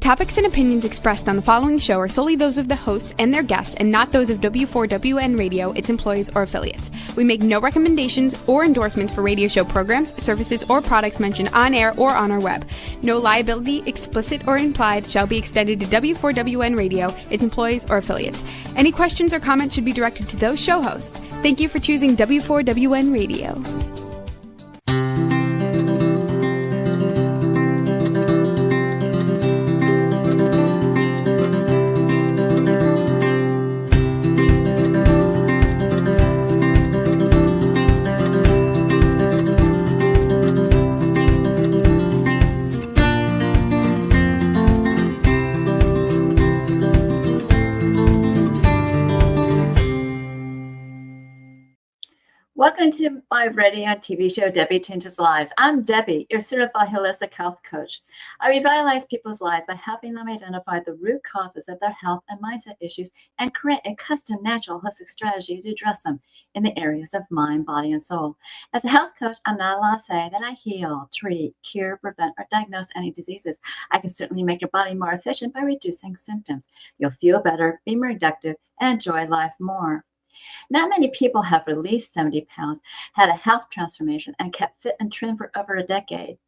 topics and opinions expressed on the following show are solely those of the hosts and their guests and not those of W4WN Radio, its employees, or affiliates. We make no recommendations or endorsements for radio show programs, services, or products mentioned on air or on our web. No liability, explicit or implied, shall be extended to W4WN Radio, its employees, or affiliates. Any questions or comments should be directed to those show hosts. Thank you for choosing W4WN Radio. Welcome to my radio and TV show, Debi Changes Lives. I'm Debi, your certified holistic health coach. I revitalize people's lives by helping them identify the root causes of their health and mindset issues and create a custom natural holistic strategy to address them in the areas of mind, body, and soul. As a health coach, I'm not allowed to say that I heal, treat, cure, prevent, or diagnose any diseases. I can certainly make your body more efficient by reducing symptoms. You'll feel better, be more productive, and enjoy life more. Not many people have released 70 pounds, had a health transformation, and kept fit and trim for over a decade.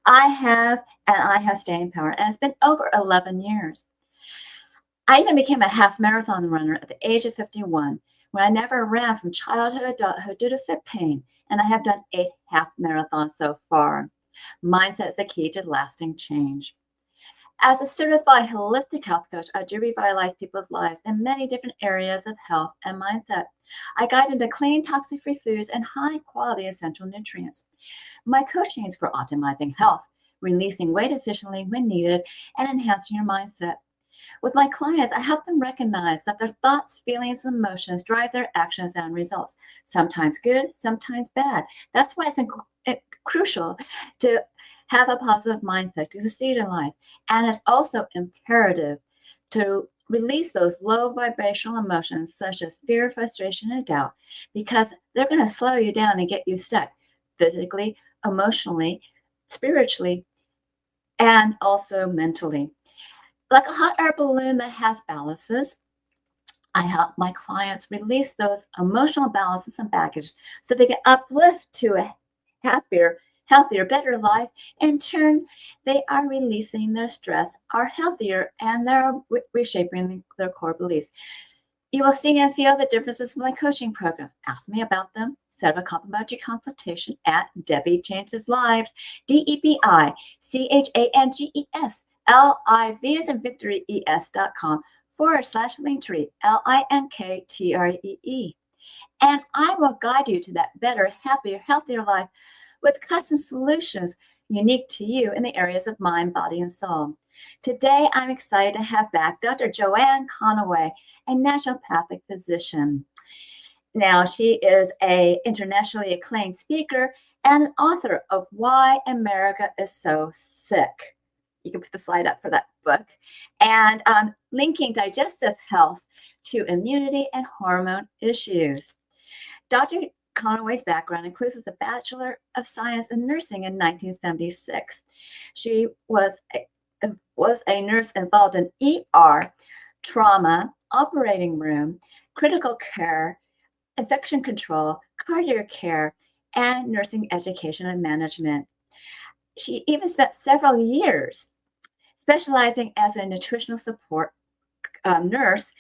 I have, and I have staying power, and it's been over 11 years. I even became a half marathon runner at the age of 51, when I never ran from childhood to adulthood due to foot pain, and I have done 8 half marathons so far. Mindset is the key to lasting change. As a certified holistic health coach, I do revitalize people's lives in many different areas of health and mindset. I guide them to clean, toxic-free foods and high-quality essential nutrients. My coaching is for optimizing health, releasing weight efficiently when needed, and enhancing your mindset. With my clients, I help them recognize that their thoughts, feelings, and emotions drive their actions and results, sometimes good, sometimes bad. That's why it's crucial to have a positive mindset to succeed in life. And it's also imperative to release those low vibrational emotions such as fear, frustration, and doubt, because they're going to slow you down and get you stuck physically, emotionally, spiritually, and also mentally. Like a hot air balloon that has balances, I help my clients release those emotional balances and baggage so they can uplift to a happier, healthier, better life. In turn, they are releasing their stress, are healthier, and they're reshaping their core beliefs. You will see and feel the differences in my coaching programs. Ask me about them. Set up a complimentary consultation at Debi Changes Lives, DEBICHANGESLIVES, as in Victory, ES.com/Linktree, LINKTREE. And I will guide you to that better, happier, healthier life with custom solutions unique to you in the areas of mind, body, and soul. Today, I'm excited to have back Dr. Joanne Conaway, a naturopathic physician. Now, she is an internationally acclaimed speaker and an author of Why America is So Sick. You can put the slide up for that book. And linking digestive health to immunity and hormone issues. Dr. Conaway's background includes the Bachelor of Science in Nursing in 1976. She was a nurse involved in ER, trauma, operating room, critical care, infection control, cardiac care, and nursing education and management. She even spent several years specializing as a nutritional support nurse,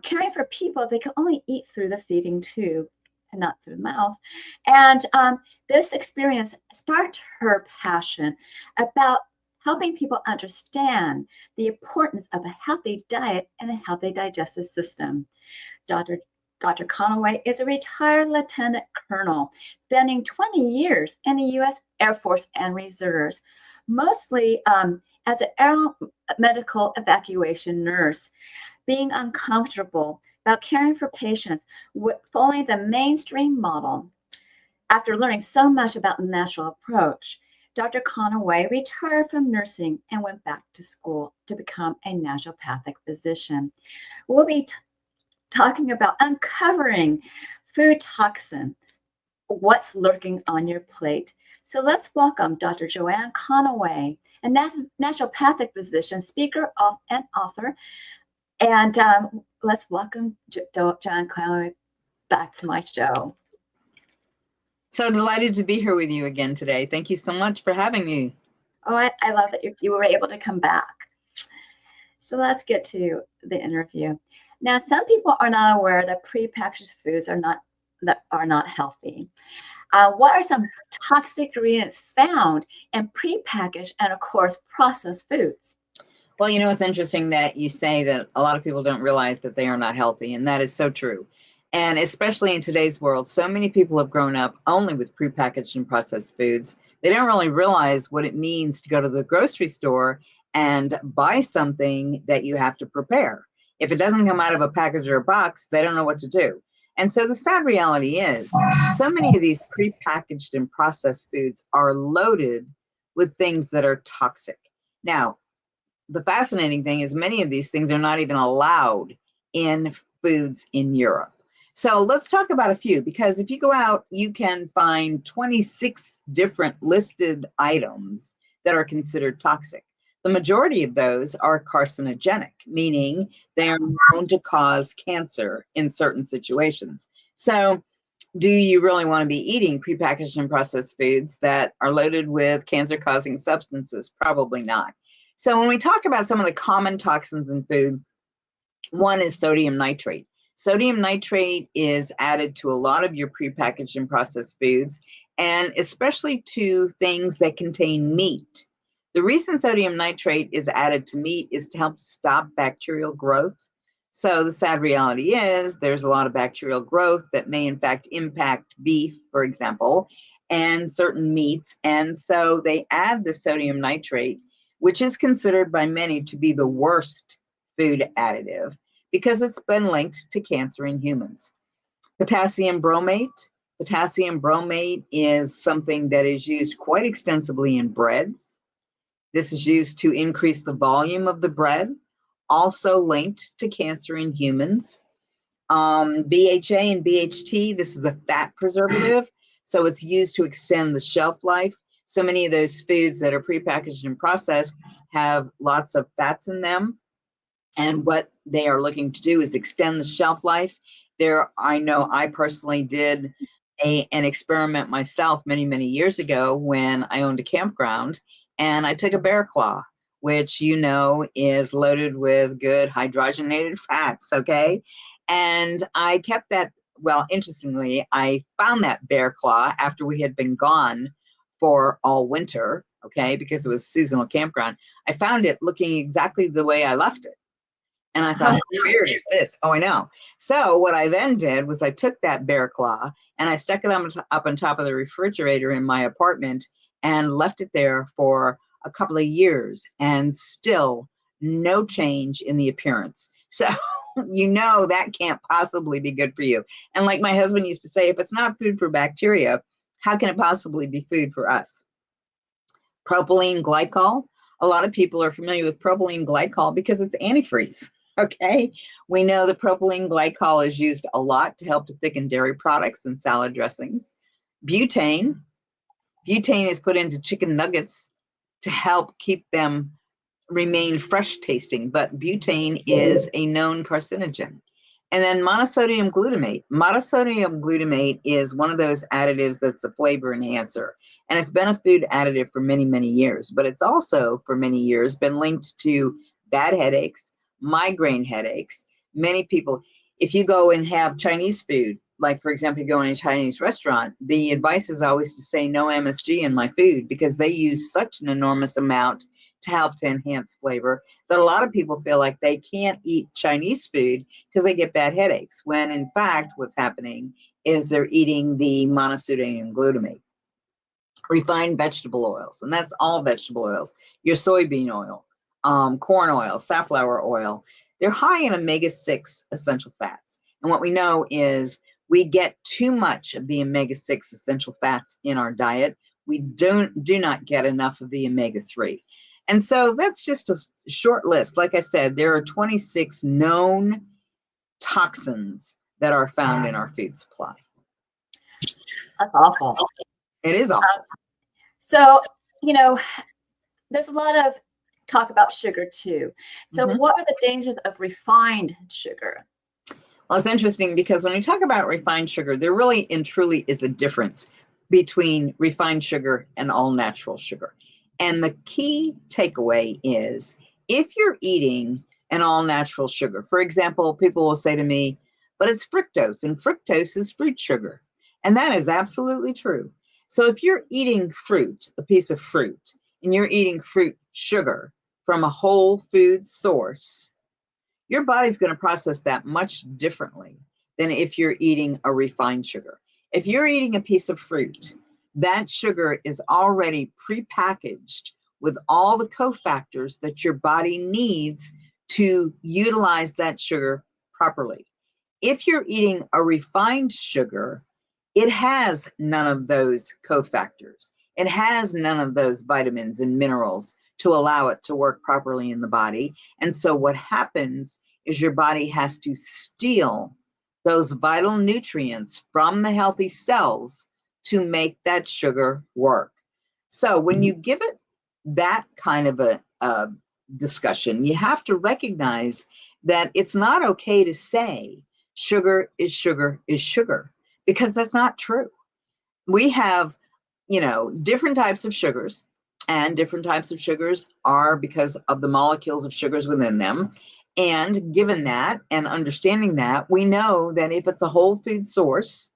caring for people they could only eat through the feeding tube and not through the mouth. And this experience sparked her passion about helping people understand the importance of a healthy diet and a healthy digestive system. Dr. Conaway is a retired lieutenant colonel, spending 20 years in the U.S. Air Force and Reserves, mostly as an aeromedical evacuation nurse, being uncomfortable about caring for patients following the mainstream model. After learning so much about the natural approach, Dr. Conaway retired from nursing and went back to school to become a naturopathic physician. We'll be talking about uncovering food toxin, what's lurking on your plate, So let's welcome Dr. Joanne Conaway, a naturopathic physician, speaker, and author. And let's welcome Joanne Conaway back to my show. So delighted to be here with you again today. Thank you so much for having me. Oh, I love that you were able to come back. So let's get to the interview. Now, some people are not aware that prepackaged foods are not healthy. What are some toxic ingredients found in prepackaged and, of course, processed foods? Well, you know, it's interesting that you say that a lot of people don't realize that they are not healthy, and that is so true. And especially in today's world, so many people have grown up only with prepackaged and processed foods. They don't really realize what it means to go to the grocery store and buy something that you have to prepare. If it doesn't come out of a package or a box, they don't know what to do. And so the sad reality is, so many of these prepackaged and processed foods are loaded with things that are toxic. Now, the fascinating thing is many of these things are not even allowed in foods in Europe. So let's talk about a few, because if you go out, you can find 26 different listed items that are considered toxic. The majority of those are carcinogenic, meaning they are known to cause cancer in certain situations. So do you really want to be eating prepackaged and processed foods that are loaded with cancer-causing substances? Probably not. So when we talk about some of the common toxins in food, one is sodium nitrate. Sodium nitrate is added to a lot of your prepackaged and processed foods, and especially to things that contain meat. The reason sodium nitrate is added to meat is to help stop bacterial growth. So the sad reality is there's a lot of bacterial growth that may in fact impact beef, for example, and certain meats. And so they add the sodium nitrate, which is considered by many to be the worst food additive because it's been linked to cancer in humans. Potassium bromate. Potassium bromate is something that is used quite extensively in breads. This is used to increase the volume of the bread, also linked to cancer in humans. BHA and BHT, this is a fat preservative, so it's used to extend the shelf life. So many of those foods that are prepackaged and processed have lots of fats in them. And what they are looking to do is extend the shelf life. I know I personally did an experiment myself many, many years ago when I owned a campground, and I took a bear claw, which you know is loaded with good hydrogenated fats, okay? And I kept that, well, interestingly, I found that bear claw after we had been gone for all winter, okay, because it was a seasonal campground. I found it looking exactly the way I left it. And I thought, how weird is this? Oh, I know. So what I then did was I took that bear claw and I stuck it up on top of the refrigerator in my apartment and left it there for a couple of years, and still no change in the appearance. So you know that can't possibly be good for you. And like my husband used to say, if it's not food for bacteria, how can it possibly be food for us? Propylene glycol. A lot of people are familiar with propylene glycol because it's antifreeze. Okay, we know the propylene glycol is used a lot to help to thicken dairy products and salad dressings. Butane. Butane is put into chicken nuggets to help keep them remain fresh tasting, but butane is a known carcinogen. And then monosodium glutamate. Monosodium glutamate is one of those additives that's a flavor enhancer. And it's been a food additive for many, many years, but it's also for many years been linked to bad headaches, migraine headaches. Many people, if you go and have Chinese food, like for example, you go in a Chinese restaurant, the advice is always to say no MSG in my food because they use such an enormous amount to help to enhance flavor that a lot of people feel like they can't eat Chinese food because they get bad headaches, when in fact what's happening is they're eating the monosodium glutamate. Refined vegetable oils, and that's all vegetable oils, your soybean oil, corn oil, safflower oil, they're high in omega-6 essential fats. And what we know is we get too much of the omega-6 essential fats in our diet. We do not get enough of the omega-3. And so that's just a short list. Like I said, there are 26 known toxins that are found in our food supply. That's awful. It is awful. So, you know, there's a lot of talk about sugar too. So Mhm. what are the dangers of refined sugar? Well, it's interesting because when we talk about refined sugar, there really and truly is a difference between refined sugar and all natural sugar. And the key takeaway is if you're eating an all natural sugar, for example, people will say to me, but it's fructose, and fructose is fruit sugar. And that is absolutely true. So if you're eating fruit, a piece of fruit, and you're eating fruit sugar from a whole food source, your body's going to process that much differently than if you're eating a refined sugar. If you're eating a piece of fruit, that sugar is already prepackaged with all the cofactors that your body needs to utilize that sugar properly. If you're eating a refined sugar, it has none of those cofactors. It has none of those vitamins and minerals to allow it to work properly in the body. And so what happens is your body has to steal those vital nutrients from the healthy cells to make that sugar work. So when you give it that kind of a discussion, you have to recognize that it's not okay to say sugar is sugar is sugar, because that's not true. We have, different types of sugars, and different types of sugars are because of the molecules of sugars within them. And given that and understanding that, we know that if it's a whole food source,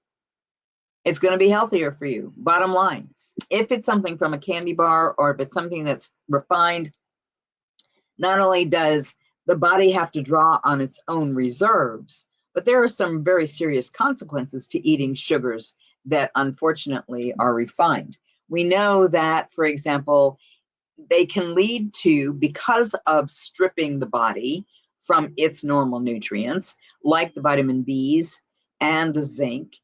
it's going to be healthier for you. Bottom line, if it's something from a candy bar or if it's something that's refined, not only does the body have to draw on its own reserves, but there are some very serious consequences to eating sugars that unfortunately are refined. We know that, for example, they can lead to, because of stripping the body from its normal nutrients, like the vitamin Bs and the zinc,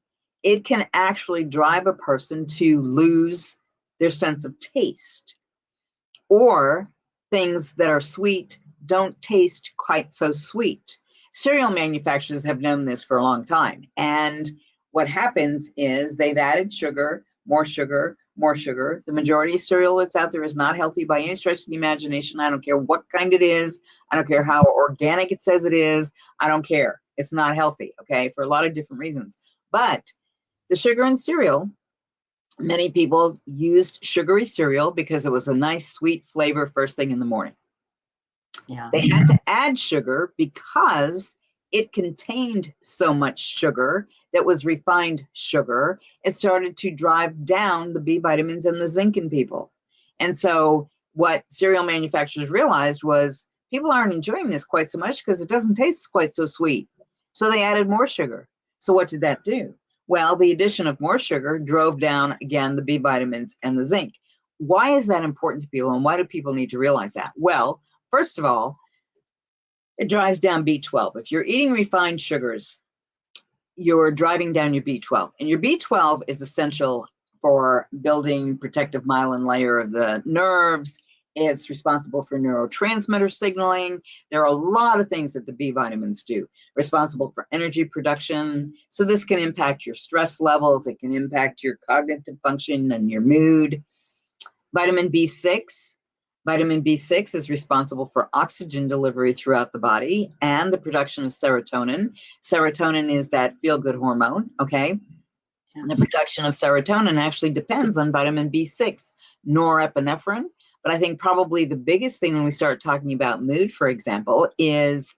it can actually drive a person to lose their sense of taste, or things that are sweet don't taste quite so sweet. Cereal manufacturers have known this for a long time. And what happens is they've added sugar, more sugar, more sugar. The majority of cereal that's out there is not healthy by any stretch of the imagination. I don't care what kind it is. I don't care how organic it says it is. I don't care. It's not healthy, okay, for a lot of different reasons. But the sugar in cereal, many people used sugary cereal because it was a nice sweet flavor first thing in the morning. Yeah. They had to add sugar because it contained so much sugar that was refined sugar. It started to drive down the B vitamins and the zinc in people. And so what cereal manufacturers realized was people aren't enjoying this quite so much because it doesn't taste quite so sweet. So they added more sugar. So what did that do? Well, the addition of more sugar drove down, again, the B vitamins and the zinc. Why is that important to people, and why do people need to realize that? Well, first of all, it drives down B12. If you're eating refined sugars, you're driving down your B12. And your B12 is essential for building protective myelin layer of the nerves. It's responsible for neurotransmitter signaling. There are a lot of things that the B vitamins do, responsible for energy production. So this can impact your stress levels. It can impact your cognitive function and your mood. Vitamin B6. Vitamin B6 is responsible for oxygen delivery throughout the body and the production of serotonin. Serotonin is that feel-good hormone, okay? And the production of serotonin actually depends on vitamin B6, norepinephrine. But I think probably the biggest thing when we start talking about mood, for example, is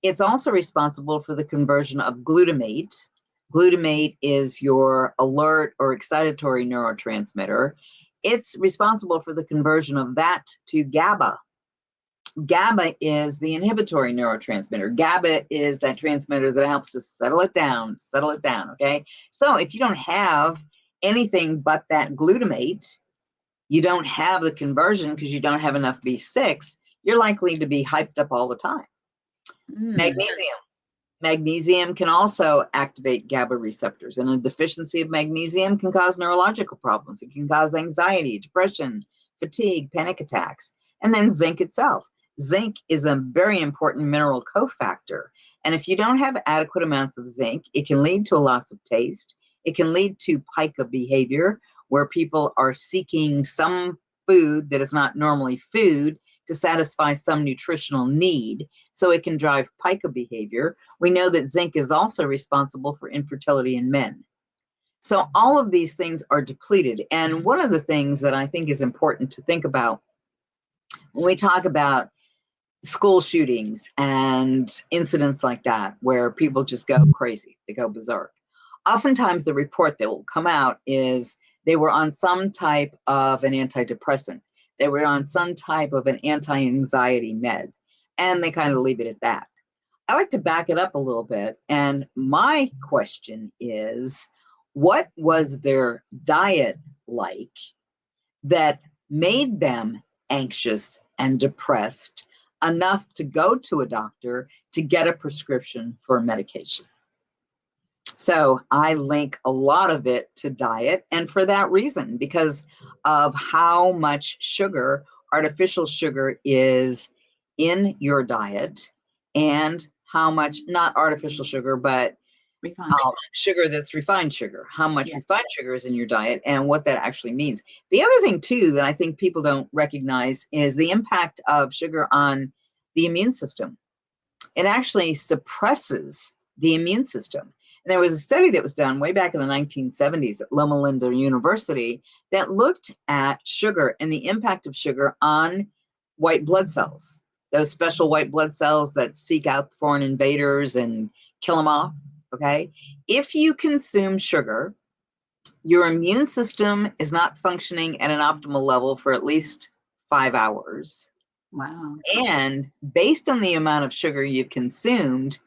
it's also responsible for the conversion of glutamate. Glutamate is your alert or excitatory neurotransmitter. It's responsible for the conversion of that to GABA. GABA is the inhibitory neurotransmitter. GABA is that transmitter that helps to settle it down, okay? So if you don't have anything but that glutamate, you don't have the conversion because you don't have enough B6, you're likely to be hyped up all the time. Magnesium. Magnesium can also activate GABA receptors, and a deficiency of magnesium can cause neurological problems. It can cause anxiety, depression, fatigue, panic attacks. And then zinc itself. Zinc is a very important mineral cofactor. And if you don't have adequate amounts of zinc, it can lead to a loss of taste. It can lead to pica behavior, where people are seeking some food that is not normally food to satisfy some nutritional need, so it can drive pica behavior. We know that zinc is also responsible for infertility in men. So all of these things are depleted. And one of the things that I think is important to think about when we talk about school shootings and incidents like that, where people just go crazy, they go berserk. Oftentimes the report that will come out is they were on some type of an antidepressant. They were on some type of an anti-anxiety med, and they kind of leave it at that. I like to back it up a little bit. And my question is, what was their diet like that made them anxious and depressed enough to go to a doctor to get a prescription for medication? So I link a lot of it to diet, and for that reason, because of how much sugar, artificial sugar, is in your diet, and how much, not artificial sugar, but Refined. Sugar that's refined sugar, how much refined sugar is in your diet and what that actually means. The other thing too that I think people don't recognize is the impact of sugar on the immune system. It actually suppresses the immune system. And there was a study that was done way back in the 1970s at Loma Linda University that looked at sugar and the impact of sugar on white blood cells, those special white blood cells that seek out foreign invaders and kill them off. Okay, if you consume sugar, your immune system is not functioning at an optimal level for at least 5 hours. Wow. And based on the amount of sugar you've consumed,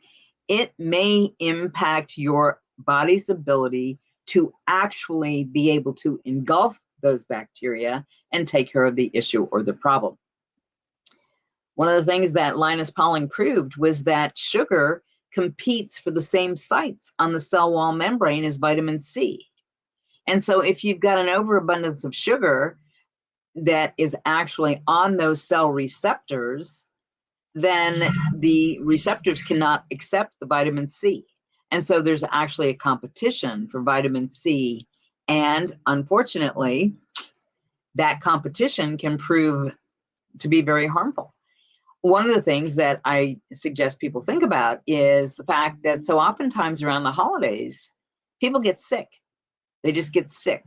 it may impact your body's ability to actually be able to engulf those bacteria and take care of the issue or the problem. One of the things that Linus Pauling proved was that sugar competes for the same sites on the cell wall membrane as vitamin C. And so if you've got an overabundance of sugar that is actually on those cell receptors, then the receptors cannot accept the vitamin C. And so there's actually a competition for vitamin C. And unfortunately, that competition can prove to be very harmful. One of the things that I suggest people think about is the fact that so oftentimes around the holidays, people get sick. They just get sick.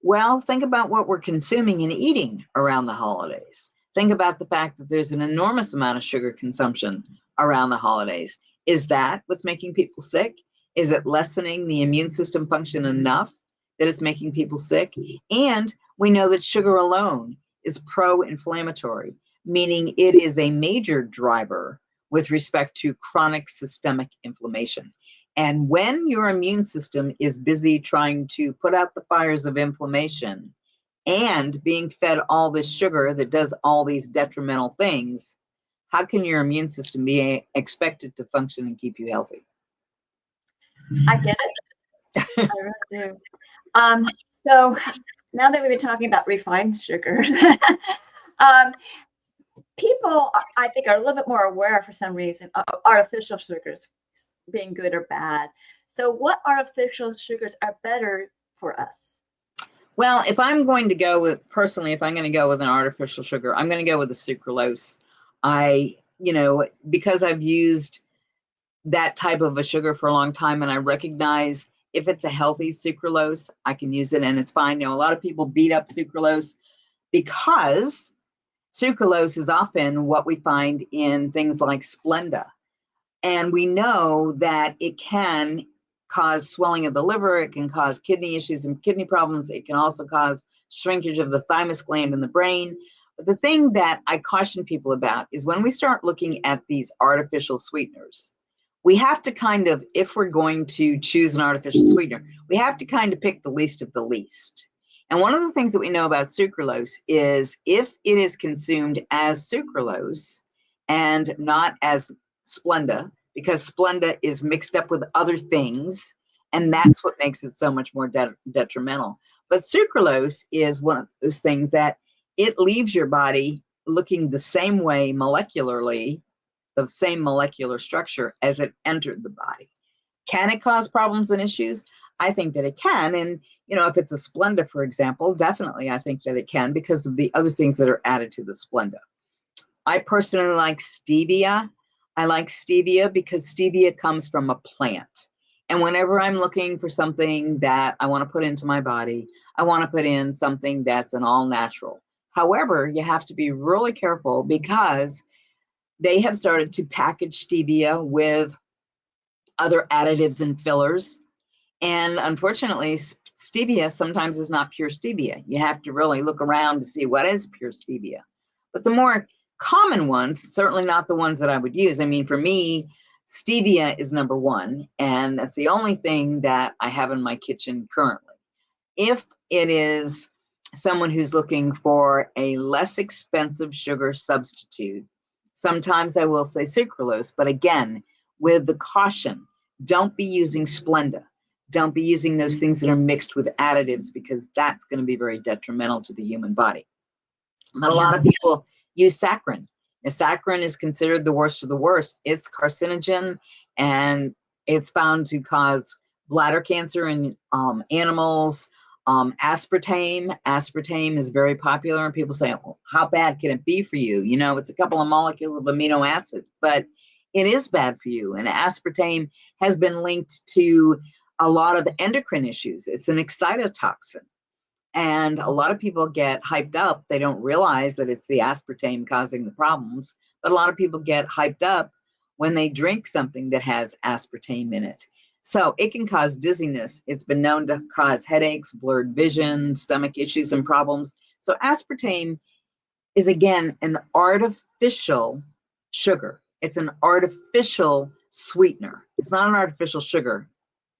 Well, think about what we're consuming and eating around the holidays. Think about the fact that there's an enormous amount of sugar consumption around the holidays. Is that what's making people sick? Is it lessening the immune system function enough that it's making people sick? And we know that sugar alone is pro-inflammatory, meaning it is a major driver with respect to chronic systemic inflammation. And when your immune system is busy trying to put out the fires of inflammation and being fed all this sugar that does all these detrimental things, how can your immune system be expected to function and keep you healthy? I get it. I really do. So now that we've been talking about refined sugars, people, I think, are a little bit more aware for some reason of artificial sugars being good or bad. So what artificial sugars are better for us? Well, if I'm going to go with, personally, if I'm going to go with an artificial sugar, I'm going to go with the sucralose. Because I've used that type of a sugar for a long time, and I recognize if it's a healthy sucralose, I can use it and it's fine. Now, a lot of people beat up sucralose because sucralose is often what we find in things like Splenda. And we know that it can cause swelling of the liver, it can cause kidney issues and kidney problems, it can also cause shrinkage of the thymus gland in the brain. But the thing that I caution people about is when we start looking at these artificial sweeteners, we have to kind of, if we're going to choose an artificial sweetener, we have to kind of pick the least of the least. And one of the things that we know about sucralose is if it is consumed as sucralose and not as Splenda, because Splenda is mixed up with other things, and that's what makes it so much more detrimental. But sucralose is one of those things that it leaves your body looking the same way molecularly, the same molecular structure as it entered the body. Can it cause problems and issues? I think that it can. And, if it's a Splenda, for example, definitely I think that it can because of the other things that are added to the Splenda. I personally like stevia. I like stevia because stevia comes from a plant. And whenever I'm looking for something that I want to put into my body, I want to put in something that's an all natural. However, you have to be really careful because they have started to package stevia with other additives and fillers. And unfortunately, stevia sometimes is not pure stevia. You have to really look around to see what is pure stevia. But the more common ones, certainly not the ones that I would use. I mean, for me, stevia is number one, and that's the only thing that I have in my kitchen currently. If it is someone who's looking for a less expensive sugar substitute, sometimes I will say sucralose, but again, with the caution, don't be using Splenda. Don't be using those things that are mixed with additives because that's going to be very detrimental to the human body. But a lot of people use saccharin. And saccharin is considered the worst of the worst. It's carcinogen, and it's found to cause bladder cancer in animals. Aspartame is very popular, and people say, well, how bad can it be for you? It's a couple of molecules of amino acid, but it is bad for you. And aspartame has been linked to a lot of endocrine issues. It's an excitotoxin. And a lot of people get hyped up. They don't realize that it's the aspartame causing the problems. But a lot of people get hyped up when they drink something that has aspartame in it. So it can cause dizziness. It's been known to cause headaches, blurred vision, stomach issues and problems. So aspartame is, again, an artificial sugar. It's an artificial sweetener. It's not an artificial sugar.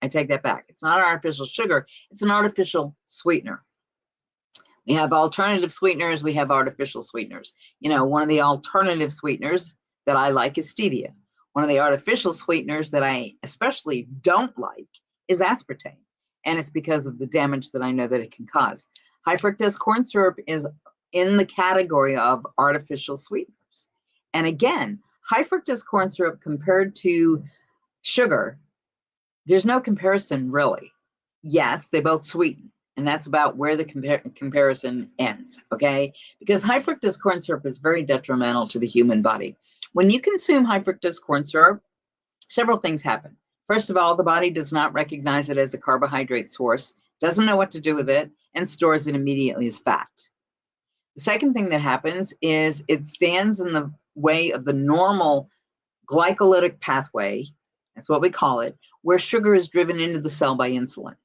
I take that back. It's not an artificial sugar. It's an artificial sweetener. We have alternative sweeteners. We have artificial sweeteners. One of the alternative sweeteners that I like is stevia. One of the artificial sweeteners that I especially don't like is aspartame. And it's because of the damage that I know that it can cause. High fructose corn syrup is in the category of artificial sweeteners. And again, high fructose corn syrup compared to sugar, there's no comparison really. Yes, they both sweeten. And that's about where the comparison ends, okay? Because high fructose corn syrup is very detrimental to the human body. When you consume high fructose corn syrup, several things happen. First of all, the body does not recognize it as a carbohydrate source, doesn't know what to do with it, and stores it immediately as fat. The second thing that happens is it stands in the way of the normal glycolytic pathway, that's what we call it, where sugar is driven into the cell by insulin.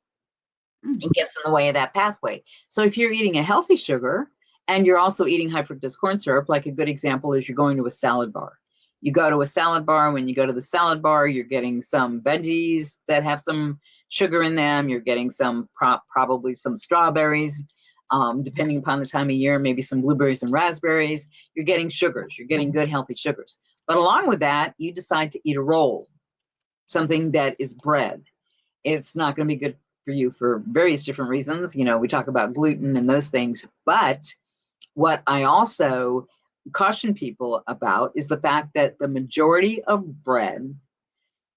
It gets in the way of that pathway. So if you're eating a healthy sugar and you're also eating high fructose corn syrup, like a good example is you're going to a salad bar. You go to a salad bar. When you go to the salad bar, you're getting some veggies that have some sugar in them. You're getting some probably some strawberries, depending upon the time of year, maybe some blueberries and raspberries. You're getting sugars. You're getting good, healthy sugars. But along with that, you decide to eat a roll, something that is bread. It's not going to be good for you for various different reasons. We talk about gluten and those things. But what I also caution people about is the fact that the majority of bread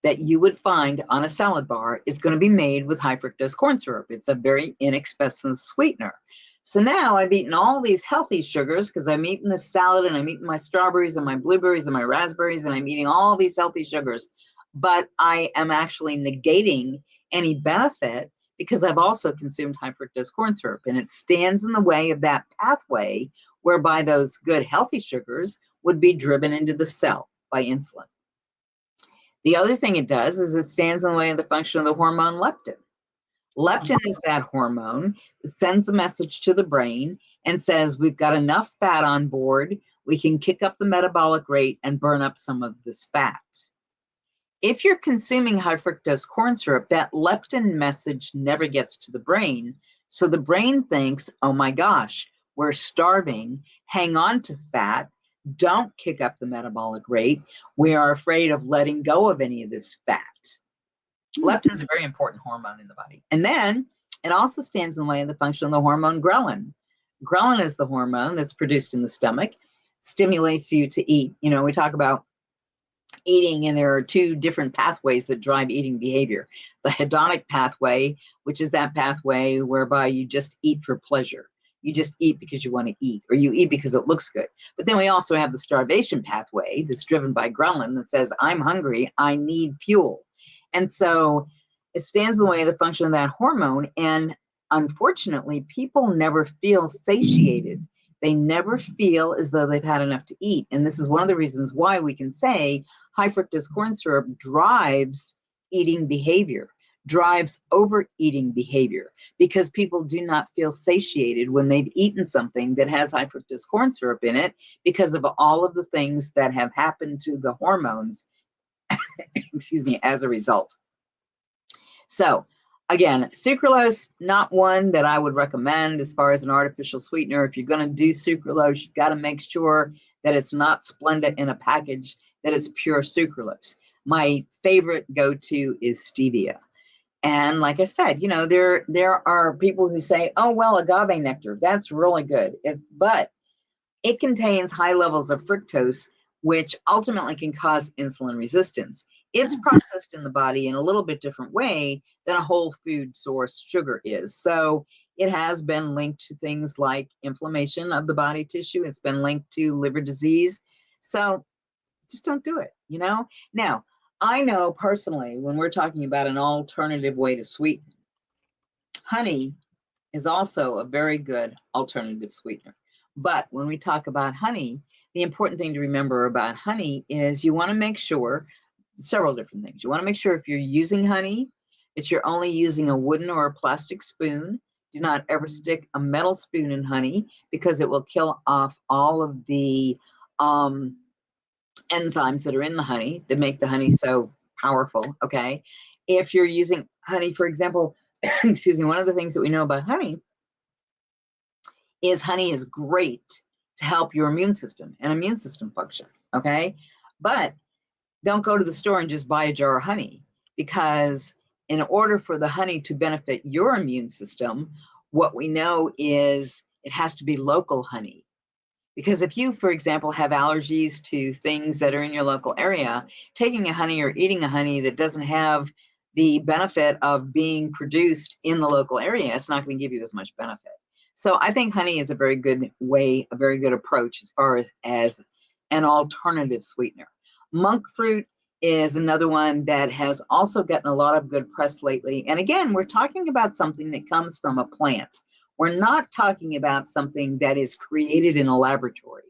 that you would find on a salad bar is going to be made with high fructose corn syrup. It's a very inexpensive sweetener. So now I've eaten all these healthy sugars because I'm eating the salad and I'm eating my strawberries and my blueberries and my raspberries and I'm eating all these healthy sugars. But I am actually negating any benefit because I've also consumed high fructose corn syrup, and it stands in the way of that pathway whereby those good healthy sugars would be driven into the cell by insulin. The other thing it does is it stands in the way of the function of the hormone leptin. Leptin is that hormone that sends a message to the brain and says, we've got enough fat on board, we can kick up the metabolic rate and burn up some of this fat. If you're consuming high fructose corn syrup, that leptin message never gets to the brain. So the brain thinks, oh my gosh, we're starving, hang on to fat, don't kick up the metabolic rate. We are afraid of letting go of any of this fat. Leptin is a very important hormone in the body. And then it also stands in the way of the function of the hormone ghrelin. Ghrelin is the hormone that's produced in the stomach, stimulates you to eat. We talk about eating, and there are two different pathways that drive eating behavior. The hedonic pathway, which is that pathway whereby you just eat for pleasure. You just eat because you want to eat, or you eat because it looks good. But then we also have the starvation pathway that's driven by ghrelin that says, I'm hungry, I need fuel. And so it stands in the way of the function of that hormone. And unfortunately, people never feel satiated. They never feel as though they've had enough to eat. And this is one of the reasons why we can say high fructose corn syrup drives eating behavior, drives overeating behavior, because people do not feel satiated when they've eaten something that has high fructose corn syrup in it, because of all of the things that have happened to the hormones, excuse me, as a result. So again, sucralose, not one that I would recommend as far as an artificial sweetener. If you're going to do sucralose, you've got to make sure that it's not Splenda in a package, that it's pure sucralose. My favorite go-to is stevia. And like I said, there are people who say, oh, well, agave nectar, that's really good. But it contains high levels of fructose, which ultimately can cause insulin resistance. It's processed in the body in a little bit different way than a whole food source sugar is. So it has been linked to things like inflammation of the body tissue. It's been linked to liver disease. So just don't do it, Now, I know personally, when we're talking about an alternative way to sweeten, honey is also a very good alternative sweetener. But when we talk about honey, the important thing to remember about honey is you want to make sure several different things. You want to make sure if you're using honey, that you're only using a wooden or a plastic spoon. Do not ever stick a metal spoon in honey, because it will kill off all of the enzymes that are in the honey that make the honey so powerful. Okay. If you're using honey, for example, excuse me, one of the things that we know about honey is great to help your immune system and immune system function. Okay. But don't go to the store and just buy a jar of honey, because in order for the honey to benefit your immune system, what we know is it has to be local honey. Because if you, for example, have allergies to things that are in your local area, taking a honey or eating a honey that doesn't have the benefit of being produced in the local area, it's not going to give you as much benefit. So I think honey is a very good way, a very good approach as far as an alternative sweetener. Monk fruit is another one that has also gotten a lot of good press lately. And again, we're talking about something that comes from a plant. We're not talking about something that is created in a laboratory.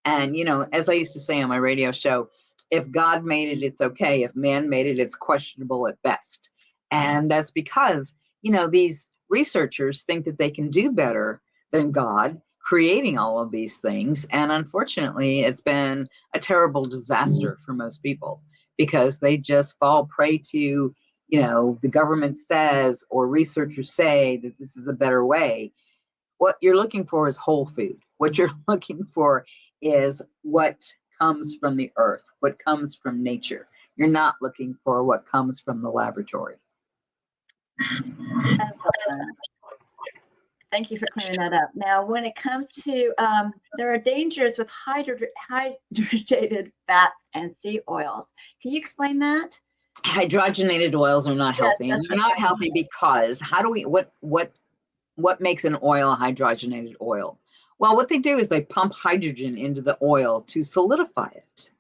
And, as I used to say on my radio show, if God made it, it's okay. If man made it, it's questionable at best. And that's because, these researchers think that they can do better than God creating all of these things. And unfortunately, it's been a terrible disaster for most people, because they just fall prey to, the government says or researchers say that this is a better way. What you're looking for is whole food. What you're looking for is what comes from the earth, what comes from nature. You're not looking for what comes from the laboratory. Thank you for clearing that up. Now, when it comes to, there are dangers with hydrogenated fats and seed oils. Can you explain that? Hydrogenated oils are not healthy. Yes, and they're not healthy because what makes an oil a hydrogenated oil? Well, what they do is they pump hydrogen into the oil to solidify it.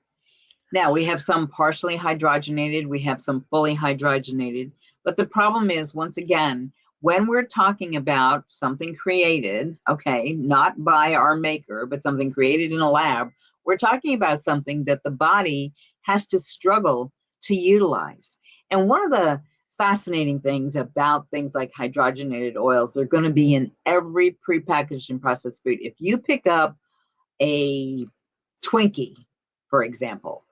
Now, we have some partially hydrogenated, we have some fully hydrogenated, but the problem is, once again, when we're talking about something created, okay, not by our maker, but something created in a lab, we're talking about something that the body has to struggle to utilize. And one of the fascinating things about things like hydrogenated oils, they're going to be in every prepackaged and processed food. If you pick up a Twinkie, for example,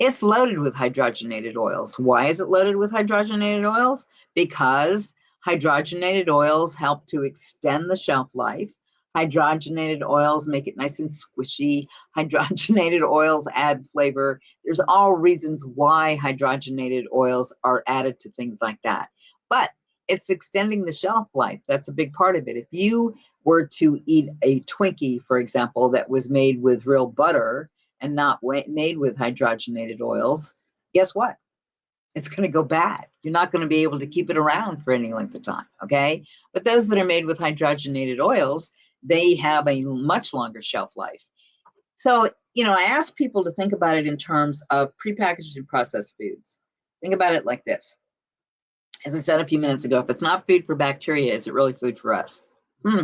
it's loaded with hydrogenated oils. Why is it loaded with hydrogenated oils? Because hydrogenated oils help to extend the shelf life. Hydrogenated oils make it nice and squishy. Hydrogenated oils add flavor. There's all reasons why hydrogenated oils are added to things like that. But it's extending the shelf life. That's a big part of it. If you were to eat a Twinkie, for example, that was made with real butter, and not made with hydrogenated oils, guess what? It's going to go bad. You're not going to be able to keep it around for any length of time, okay? But those that are made with hydrogenated oils, they have a much longer shelf life. So, I ask people to think about it in terms of prepackaged and processed foods. Think about it like this. As I said a few minutes ago, if it's not food for bacteria, is it really food for us?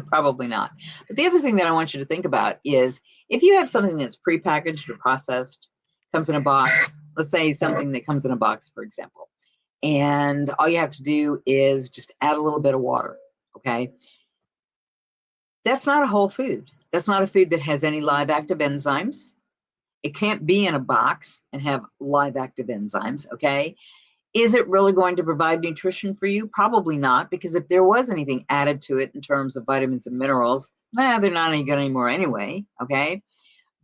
Probably not. But the other thing that I want you to think about is if you have something that's prepackaged or processed, comes in a box, let's say something that comes in a box, for example, and all you have to do is just add a little bit of water, okay? That's not a whole food. That's not a food that has any live active enzymes. It can't be in a box and have live active enzymes, okay? Is it really going to provide nutrition for you? Probably not, because if there was anything added to it in terms of vitamins and minerals, they're not any good anymore anyway, okay?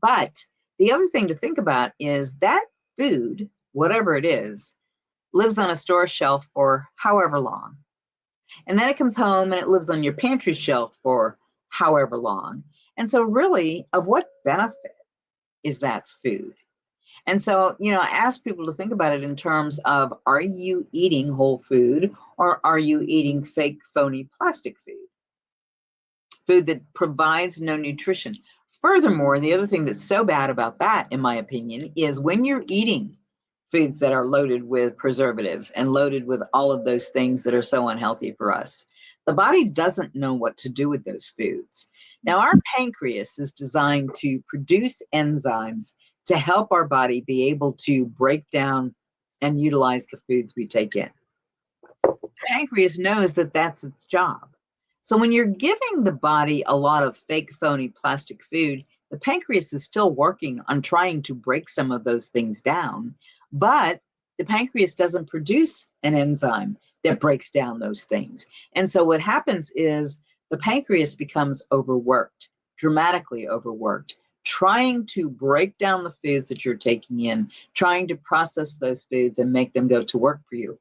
But the other thing to think about is that food, whatever it is, lives on a store shelf for however long. And then it comes home and it lives on your pantry shelf for however long. And so really, of what benefit is that food? And so, I ask people to think about it in terms of, are you eating whole food or are you eating fake, phony plastic food? Food that provides no nutrition. Furthermore, the other thing that's so bad about that, in my opinion, is when you're eating foods that are loaded with preservatives and loaded with all of those things that are so unhealthy for us, the body doesn't know what to do with those foods. Now, our pancreas is designed to produce enzymes to help our body be able to break down and utilize the foods we take in. The pancreas knows that that's its job. So when you're giving the body a lot of fake, phony plastic food, the pancreas is still working on trying to break some of those things down, but the pancreas doesn't produce an enzyme that breaks down those things. And so what happens is the pancreas becomes overworked, dramatically overworked, trying to break down the foods that you're taking in, trying to process those foods and make them go to work for you.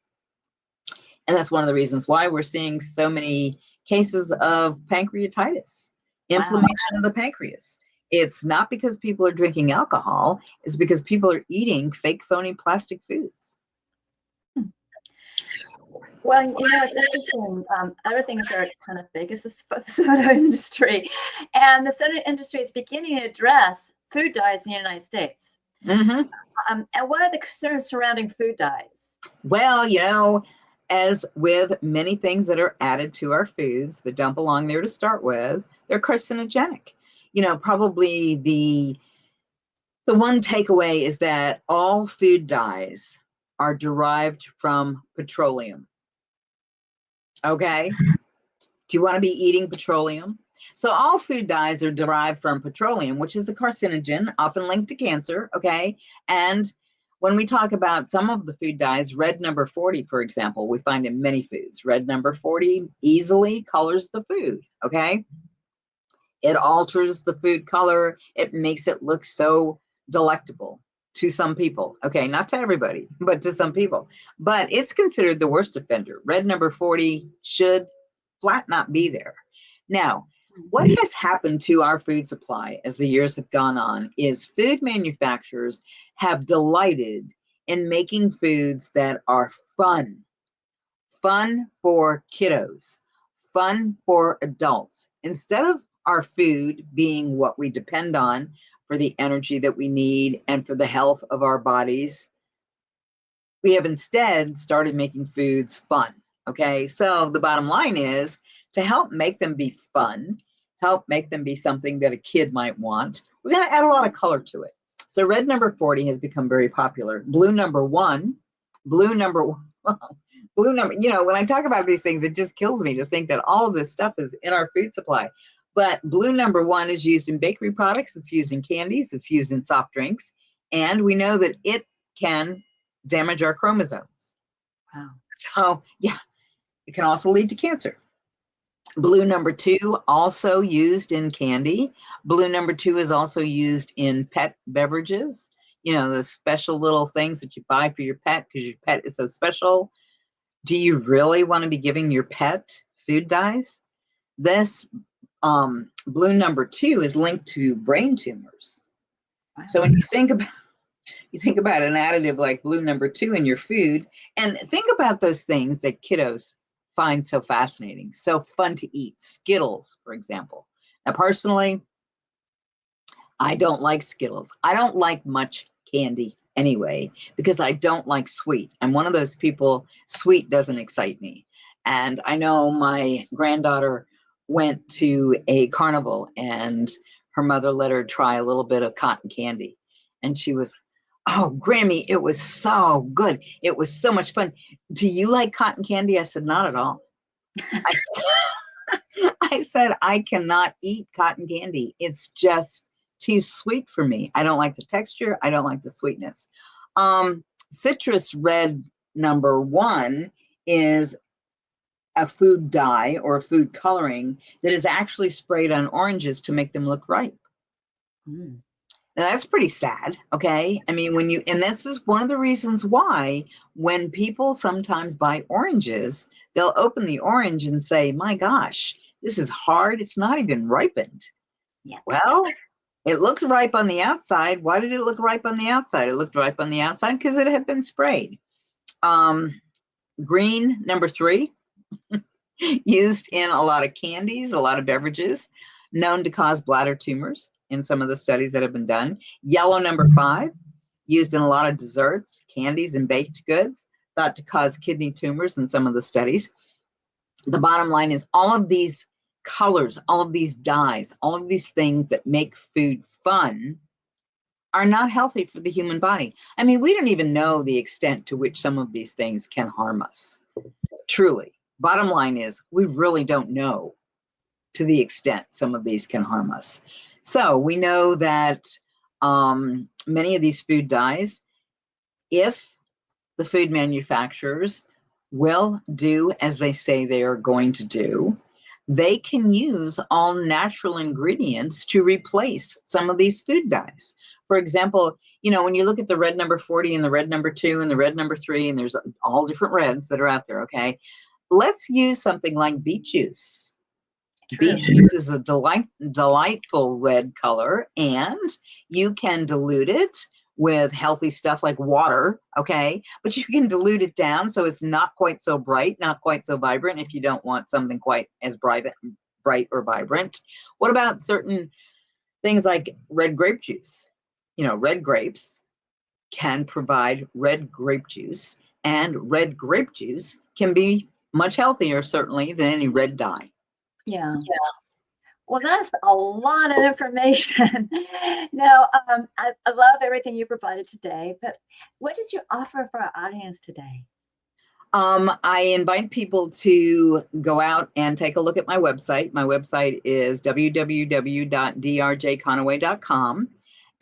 And that's one of the reasons why we're seeing so many cases of pancreatitis, inflammation of the pancreas. It's not because people are drinking alcohol, it's because people are eating fake, phony plastic foods. Well, it's interesting. Other things that are kind of big is the soda industry. And the soda industry is beginning to address food dyes in the United States. Mm-hmm. And what are the concerns surrounding food dyes? Well, as with many things that are added to our foods that don't belong there to start with, they're carcinogenic. Probably the one takeaway is that all food dyes are derived from petroleum. Okay? Do you want to be eating petroleum? So all food dyes are derived from petroleum, which is a carcinogen, often linked to cancer, okay? And when we talk about some of the food dyes, red number 40, for example, we find in many foods. Red number 40 easily colors the food, okay? It alters the food color. It makes it look so delectable to some people. Okay, not to everybody, but to some people. But it's considered the worst offender. Red number 40 should flat not be there. Now, what has happened to our food supply as the years have gone on is food manufacturers have delighted in making foods that are fun for kiddos, fun for adults. Instead of our food being what we depend on for the energy that we need and for the health of our bodies, we have instead started making foods fun. Okay, so the bottom line is to help make them be fun, help make them be something that a kid might want, we're going to add a lot of color to it. So red number 40 has become very popular. Blue number 1, when I talk about these things, it just kills me to think that all of this stuff is in our food supply. But blue number 1 is used in bakery products, it's used in candies, it's used in soft drinks, and we know that it can damage our chromosomes. Wow. So, yeah, it can also lead to cancer. Blue number 2, also used in candy. Blue number 2 is also used in pet beverages. The special little things that you buy for your pet because your pet is so special. Do you really want to be giving your pet food dyes? This blue number 2 is linked to brain tumors. So when you think about an additive like blue number 2 in your food, and think about those things that kiddos find so fascinating, so fun to eat. Skittles, for example. Now, personally, I don't like Skittles. I don't like much candy anyway, because I don't like sweet. I'm one of those people, sweet doesn't excite me. And I know my granddaughter went to a carnival and her mother let her try a little bit of cotton candy. And she was, oh, Grammy, it was so good. It was so much fun. Do you like cotton candy? I said, not at all. I said, I cannot eat cotton candy. It's just too sweet for me. I don't like the texture. I don't like the sweetness. Citrus red number 1 is a food dye or a food coloring that is actually sprayed on oranges to make them look ripe. Now that's pretty sad, okay? I mean, and this is one of the reasons why when people sometimes buy oranges, they'll open the orange and say, my gosh, this is hard. It's not even ripened. Yeah. Well, it looked ripe on the outside. Why did it look ripe on the outside? It looked ripe on the outside because it had been sprayed. Green number 3, used in a lot of candies, a lot of beverages, known to cause bladder tumors in some of the studies that have been done. Yellow number 5, used in a lot of desserts, candies, and baked goods, thought to cause kidney tumors in some of the studies. The bottom line is all of these colors, all of these dyes, all of these things that make food fun are not healthy for the human body. I mean, we don't even know the extent to which some of these things can harm us. Truly. Bottom line is, we really don't know to the extent some of these can harm us. So we know that many of these food dyes, if the food manufacturers will do as they say they are going to do, they can use all natural ingredients to replace some of these food dyes. For example, when you look at the red number 40 and the red number 2 and the red number 3, and there's all different reds that are out there, okay? Let's use something like beet juice. True. Beet juice is a delightful red color, and you can dilute it with healthy stuff like water, okay? But you can dilute it down so it's not quite so bright, not quite so vibrant if you don't want something quite as bright or vibrant. What about certain things like red grape juice? Red grapes can provide red grape juice, and red grape juice can be much healthier, certainly, than any red dye. Yeah. Well, that's a lot of information. Now, I love everything you provided today, but what is your offer for our audience today? I invite people to go out and take a look at my website. My website is www.drjconaway.com.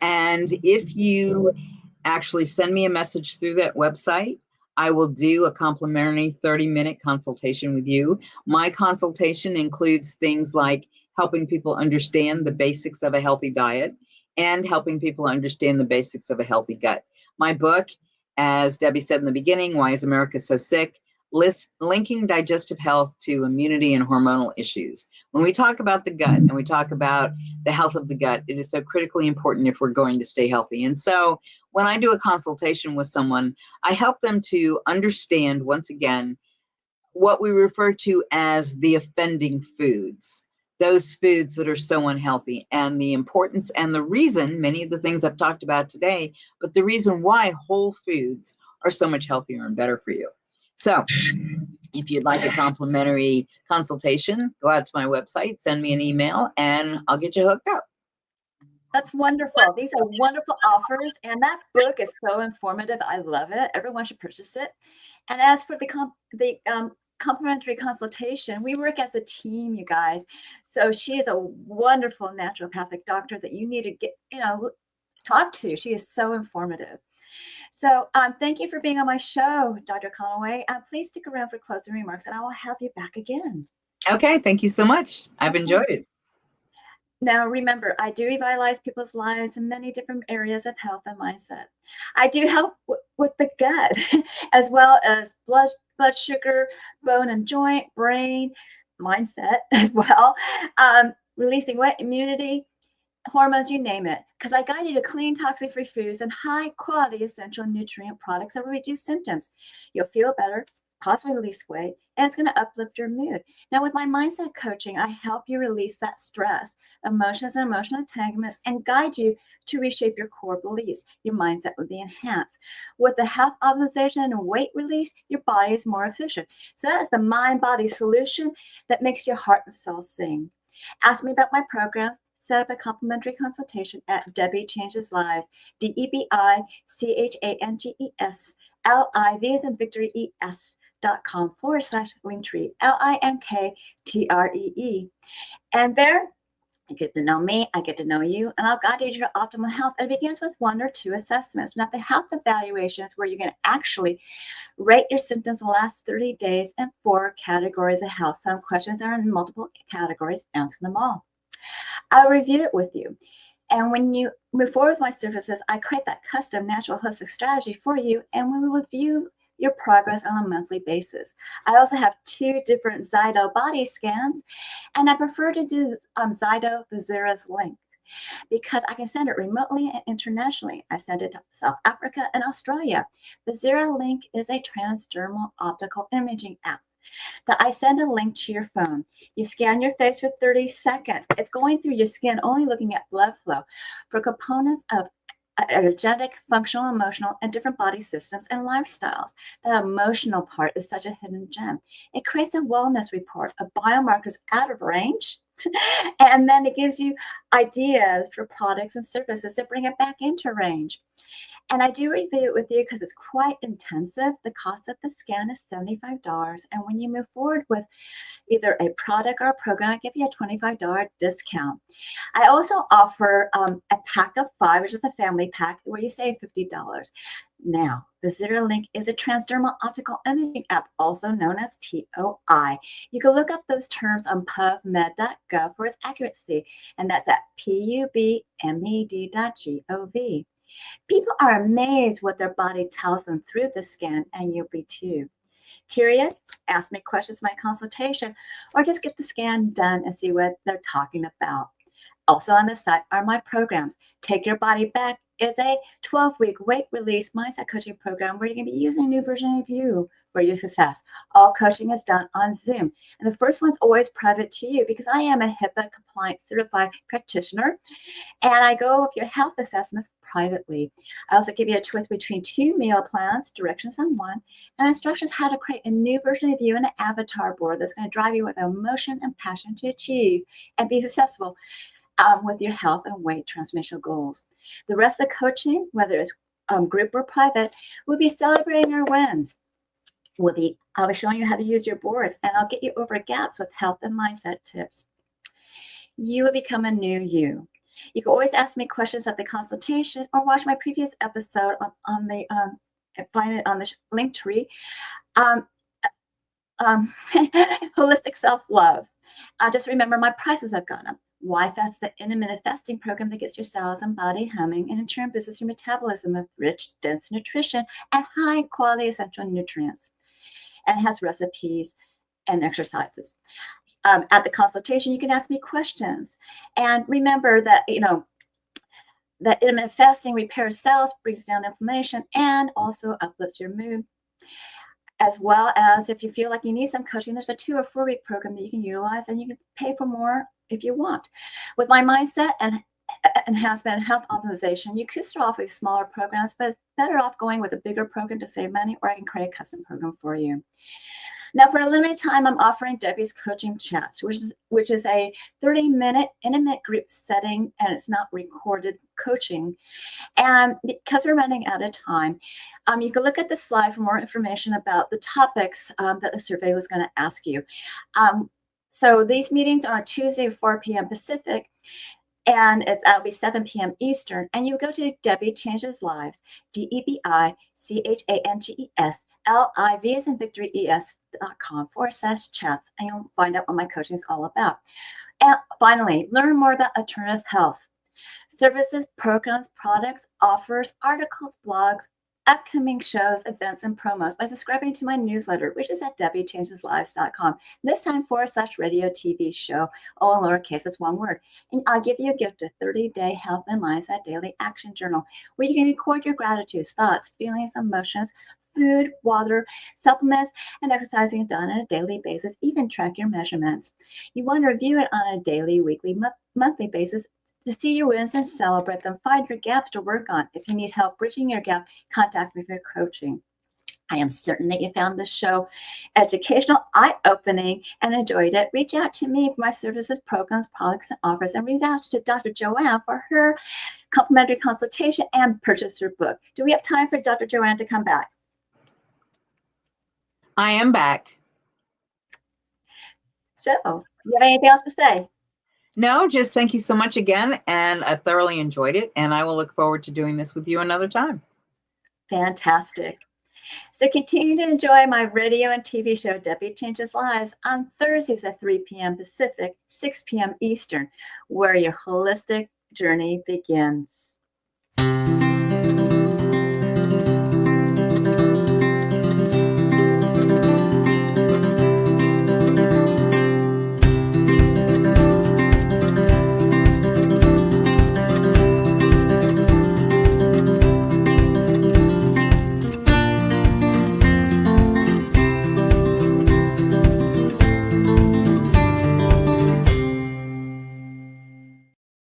And if you actually send me a message through that website, I will do a complimentary 30-minute consultation with you. My consultation includes things like helping people understand the basics of a healthy diet and helping people understand the basics of a healthy gut. My book, as Debbie said in the beginning, Why is America So Sick?, linking digestive health to immunity and hormonal issues. When we talk about the gut and we talk about the health of the gut, it is so critically important if we're going to stay healthy. And so when I do a consultation with someone, I help them to understand, once again, what we refer to as the offending foods, those foods that are so unhealthy, and the importance and the reason, many of the things I've talked about today, but the reason why whole foods are so much healthier and better for you. So if you'd like a complimentary consultation, go out to my website, send me an email, and I'll get you hooked up. That's wonderful. These are wonderful offers, and that book is so informative. I love it. Everyone should purchase it. And as for the complimentary consultation, we work as a team, you guys. So she is a wonderful naturopathic doctor that you need to talk to. She is so informative. So thank you for being on my show, Dr. Conaway. Please stick around for closing remarks, and I will have you back again. Okay, thank you so much. I've enjoyed it. Now, remember, I do revitalize people's lives in many different areas of health and mindset. I do help with the gut, as well as blood sugar, bone and joint, brain, mindset as well, releasing wet immunity, hormones, you name it, because I guide you to clean, toxic-free foods and high-quality essential nutrient products that will reduce symptoms. You'll feel better, possibly release weight, and it's going to uplift your mood. Now, with my mindset coaching, I help you release that stress, emotions, and emotional entanglements, and guide you to reshape your core beliefs. Your mindset will be enhanced. With the health optimization and weight release, your body is more efficient. So that is the mind-body solution that makes your heart and soul sing. Ask me about my program. Set up a complimentary consultation at Debi Changes Lives, DebiChangesLives.com as in Victory ES.com/Linktree, LINKTREE. And there, you get to know me, I get to know you, and I'll guide you to optimal health. It begins with 1 or 2 assessments. Now, the health evaluation is where you're going to actually rate your symptoms in the last 30 days in 4 categories of health. Some questions are in multiple categories, answer them all. I'll review it with you. And when you move forward with my services, I create that custom natural holistic strategy for you, and we will review your progress on a monthly basis. I also have 2 different Zydo body scans, and I prefer to do Zydo the Zera's link because I can send it remotely and internationally. I've sent it to South Africa and Australia. The Zera link is a transdermal optical imaging app that I send a link to your phone. You scan your face for 30 seconds. It's going through your skin, only looking at blood flow for components of energetic, functional, emotional, and different body systems and lifestyles. The emotional part is such a hidden gem. It creates a wellness report of biomarkers out of range, and then it gives you ideas for products and services that bring it back into range. And I do review it with you because it's quite intensive. The cost of the scan is $75. And when you move forward with either a product or a program, I give you a $25 discount. I also offer a pack of 5, which is a family pack, where you save $50. Now, the Zera Link is a transdermal optical imaging app, also known as TOI. You can look up those terms on pubmed.gov for its accuracy, and that's at pubmed.gov. People are amazed what their body tells them through the scan, and you'll be too. Curious? Ask me questions in my consultation, or just get the scan done and see what they're talking about. Also on the site are my programs. Take Your Body Back is a 12-week weight release mindset coaching program where you're going to be using a new version of you for your success. All coaching is done on Zoom. And the first one's always private to you because I am a HIPAA compliant certified practitioner. And I go over your health assessments privately. I also give you a choice between 2 meal plans, directions on one, and instructions how to create a new version of you and an avatar board that's going to drive you with emotion and passion to achieve and be successful with your health and weight transformational goals. The rest of the coaching, whether it's group or private, we'll be celebrating your wins. I'll be showing you how to use your boards, and I'll get you over gaps with health and mindset tips. You will become a new you. You can always ask me questions at the consultation or watch my previous episode on the find it on the link tree. Holistic self-love. Just remember, my prices have gone up. Why? That's the intermittent fasting program that gets your cells and body humming and in turn boosts your metabolism of rich, dense nutrition and high quality essential nutrients. And it has recipes and exercises. At the consultation, you can ask me questions. And remember that, that intermittent fasting repairs cells, brings down inflammation, and also uplifts your mood. As well as if you feel like you need some coaching, there's a 2 or 4 week program that you can utilize, and you can pay for more if you want. With my mindset and enhancement and health optimization, you could start off with smaller programs, but it's better off going with a bigger program to save money, or I can create a custom program for you. Now, for a limited time, I'm offering Debi's Coaching Chats, which is a 30-minute intimate group setting, and it's not recorded coaching. And because we're running out of time, you can look at the slide for more information about the topics that the survey was going to ask you. So these meetings are on Tuesday, 4 p.m. Pacific, and that'll be 7 p.m. Eastern. And you go to Debi Changes Lives, DebiChangesLives, as in Victory ES.com/chats, and you'll find out what my coaching is all about. And finally, learn more about alternative health services, programs, products, offers, articles, blogs, upcoming shows, events, and promos by subscribing to my newsletter, which is at debbichangeslives.com. This time /radio TV show, all in lowercase, it's one word. And I'll give you a gift, a 30-day health and mindset daily action journal, where you can record your gratitudes, thoughts, feelings, emotions, food, water, supplements, and exercising done on a daily basis, even track your measurements. You want to review it on a daily, weekly, monthly basis to see your wins and celebrate them. Find your gaps to work on. If you need help bridging your gap, contact me for coaching. I am certain that you found this show educational, eye-opening, and enjoyed it. Reach out to me for my services, programs, products, and offers, and reach out to Dr. Joanne for her complimentary consultation and purchase her book. Do we have time for Dr. Joanne to come back? I am back. So, you have anything else to say? No, just thank you so much again. And I thoroughly enjoyed it. And I will look forward to doing this with you another time. Fantastic. So continue to enjoy my radio and TV show, Debi Changes Lives, on Thursdays at 3 p.m. Pacific, 6 p.m. Eastern, where your holistic journey begins.